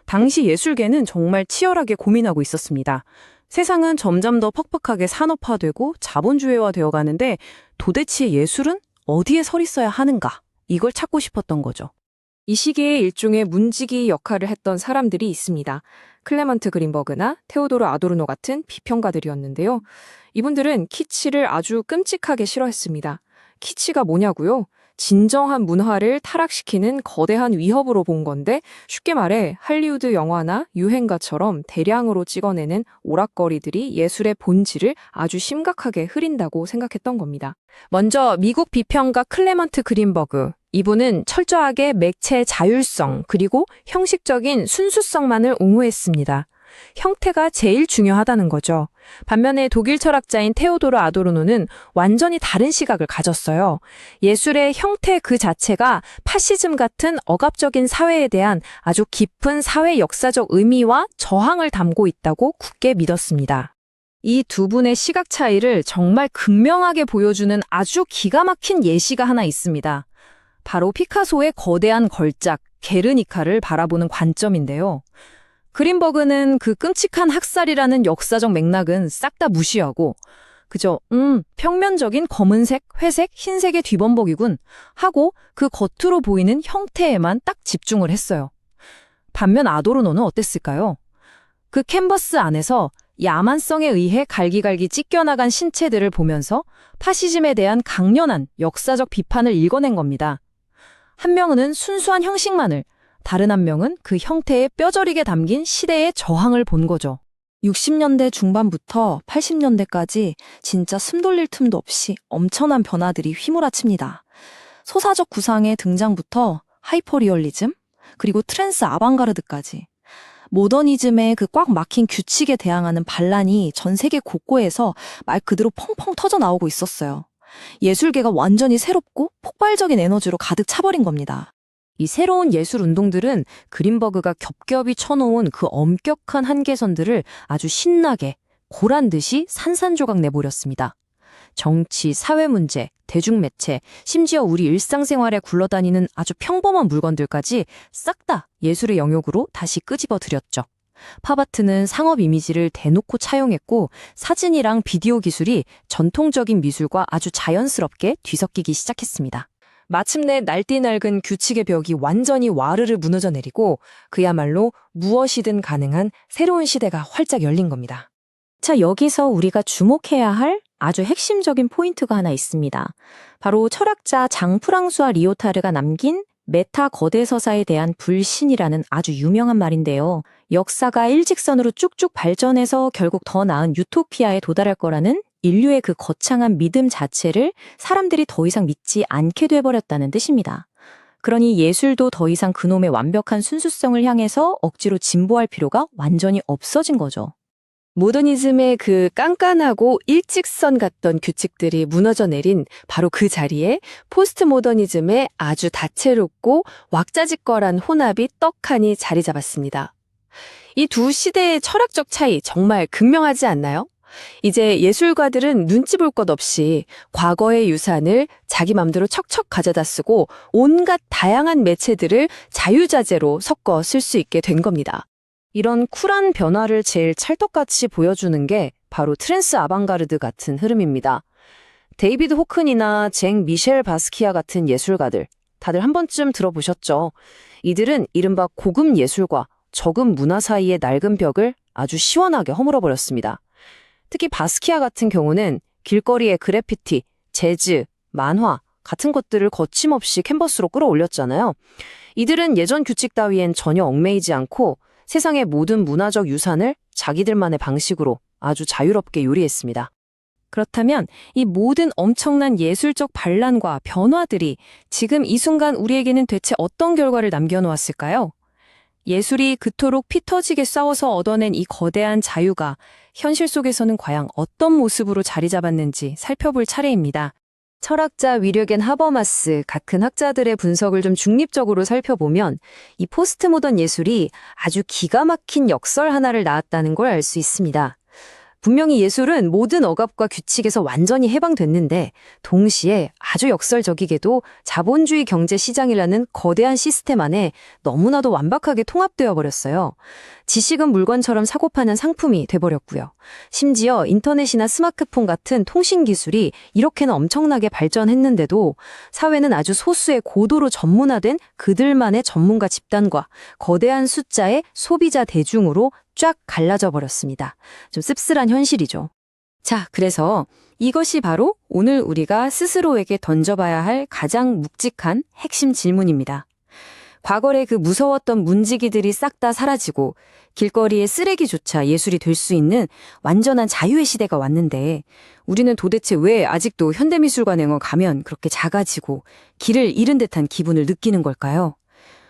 당시 예술계는 정말 치열하게 고민하고 있었습니다. 세상은 점점 더 퍽퍽하게 산업화되고 자본주의화 되어 가는데 도대체 예술은 어디에 서 있어야 하는가? 이걸 찾고 싶었던 거죠. 이 시기에 일종의 문지기 역할을 했던 사람들이 있습니다. 클레먼트 그린버그나 테오도르 아도르노 같은 비평가들이었는데요. 이분들은 키치를 아주 끔찍하게 싫어했습니다. 키치가 뭐냐고요? 진정한 문화를 타락시키는 거대한 위협으로 본 건데 쉽게 말해 할리우드 영화나 유행가처럼 대량으로 찍어내는 오락거리들이 예술의 본질을 아주 심각하게 흐린다고 생각했던 겁니다. 먼저 미국 비평가 클레먼트 그린버그. 이분은 철저하게 맥체 자율성 그리고 형식적인 순수성만을 옹호했습니다. 형태가 제일 중요하다는 거죠. 반면에 독일 철학자인 테오도르 아도르노는 완전히 다른 시각을 가졌어요. 예술의 형태 그 자체가 파시즘 같은 억압적인 사회에 대한 아주 깊은 사회 역사적 의미와 저항을 담고 있다고 굳게 믿었습니다. 이 두 분의 시각 차이를 정말 극명하게 보여주는 아주 기가 막힌 예시가 하나 있습니다. 바로 피카소의 거대한 걸작, 게르니카를 바라보는 관점인데요. 그린버그는 그 끔찍한 학살이라는 역사적 맥락은 싹 다 무시하고 그저 평면적인 검은색, 회색, 흰색의 뒤범벅이군 하고 그 겉으로 보이는 형태에만 딱 집중을 했어요. 반면 아도르노는 어땠을까요? 그 캔버스 안에서 야만성에 의해 갈기갈기 찢겨나간 신체들을 보면서 파시즘에 대한 강렬한 역사적 비판을 읽어낸 겁니다. 한 명은 순수한 형식만을, 다른 한 명은 그 형태에 뼈저리게 담긴 시대의 저항을 본 거죠. 60년대 중반부터 80년대까지 진짜 숨 돌릴 틈도 없이 엄청난 변화들이 휘몰아칩니다. 소사적 구상의 등장부터 하이퍼리얼리즘, 그리고 트랜스 아방가르드까지 모더니즘의 그 꽉 막힌 규칙에 대항하는 반란이 전 세계 곳곳에서 말 그대로 펑펑 터져 나오고 있었어요. 예술계가 완전히 새롭고 폭발적인 에너지로 가득 차버린 겁니다. 이 새로운 예술 운동들은 그린버그가 겹겹이 쳐놓은 그 엄격한 한계선들을 아주 신나게 고란 듯이 산산조각 내버렸습니다. 정치, 사회 문제, 대중매체, 심지어 우리 일상생활에 굴러다니는 아주 평범한 물건들까지 싹 다 예술의 영역으로 다시 끄집어들였죠. 팝아트는 상업 이미지를 대놓고 차용했고 사진이랑 비디오 기술이 전통적인 미술과 아주 자연스럽게 뒤섞이기 시작했습니다. 마침내 날뛰 낡은 규칙의 벽이 완전히 와르르 무너져 내리고 그야말로 무엇이든 가능한 새로운 시대가 활짝 열린 겁니다. 자, 여기서 우리가 주목해야 할 아주 핵심적인 포인트가 하나 있습니다. 바로 철학자 장프랑수아 리오타르가 남긴 메타 거대서사에 대한 불신이라는 아주 유명한 말인데요. 역사가 일직선으로 쭉쭉 발전해서 결국 더 나은 유토피아에 도달할 거라는 인류의 그 거창한 믿음 자체를 사람들이 더 이상 믿지 않게 돼버렸다는 뜻입니다. 그러니 예술도 더 이상 그놈의 완벽한 순수성을 향해서 억지로 진보할 필요가 완전히 없어진 거죠. 모더니즘의 그 깐깐하고 일직선 같던 규칙들이 무너져 내린 바로 그 자리에 포스트 모더니즘의 아주 다채롭고 왁자지껄한 혼합이 떡하니 자리 잡았습니다. 이 두 시대의 철학적 차이 정말 극명하지 않나요? 이제 예술가들은 눈치 볼 것 없이 과거의 유산을 자기 맘대로 척척 가져다 쓰고 온갖 다양한 매체들을 자유자재로 섞어 쓸 수 있게 된 겁니다. 이런 쿨한 변화를 제일 찰떡같이 보여주는 게 바로 트랜스 아방가르드 같은 흐름입니다. 데이비드 호큰이나 쟁 미셸 바스키아 같은 예술가들, 다들 한 번쯤 들어보셨죠? 이들은 이른바 고급 예술과 저급 문화 사이의 낡은 벽을 아주 시원하게 허물어버렸습니다. 특히 바스키아 같은 경우는 길거리의 그래피티, 재즈, 만화 같은 것들을 거침없이 캔버스로 끌어올렸잖아요. 이들은 예전 규칙 따위엔 전혀 얽매이지 않고 세상의 모든 문화적 유산을 자기들만의 방식으로 아주 자유롭게 요리했습니다. 그렇다면 이 모든 엄청난 예술적 반란과 변화들이 지금 이 순간 우리에게는 대체 어떤 결과를 남겨놓았을까요? 예술이 그토록 피 터지게 싸워서 얻어낸 이 거대한 자유가 현실 속에서는 과연 어떤 모습으로 자리 잡았는지 살펴볼 차례입니다. 철학자 위르겐 하버마스 같은 학자들의 분석을 좀 중립적으로 살펴보면 이 포스트 모던 예술이 아주 기가 막힌 역설 하나를 낳았다는 걸 알 수 있습니다. 분명히 예술은 모든 억압과 규칙에서 완전히 해방됐는데 동시에 아주 역설적이게도 자본주의 경제 시장이라는 거대한 시스템 안에 너무나도 완벽하게 통합되어 버렸어요. 지식은 물건처럼 사고 파는 상품이 돼버렸고요. 심지어 인터넷이나 스마트폰 같은 통신 기술이 이렇게는 엄청나게 발전했는데도 사회는 아주 소수의 고도로 전문화된 그들만의 전문가 집단과 거대한 숫자의 소비자 대중으로 쫙 갈라져 버렸습니다. 좀 씁쓸한 현실이죠. 자, 그래서 이것이 바로 오늘 우리가 스스로에게 던져봐야 할 가장 묵직한 핵심 질문입니다. 과거의 그 무서웠던 문지기들이 싹 다 사라지고 길거리의 쓰레기조차 예술이 될 수 있는 완전한 자유의 시대가 왔는데 우리는 도대체 왜 아직도 현대미술관에 가면 그렇게 작아지고 길을 잃은 듯한 기분을 느끼는 걸까요?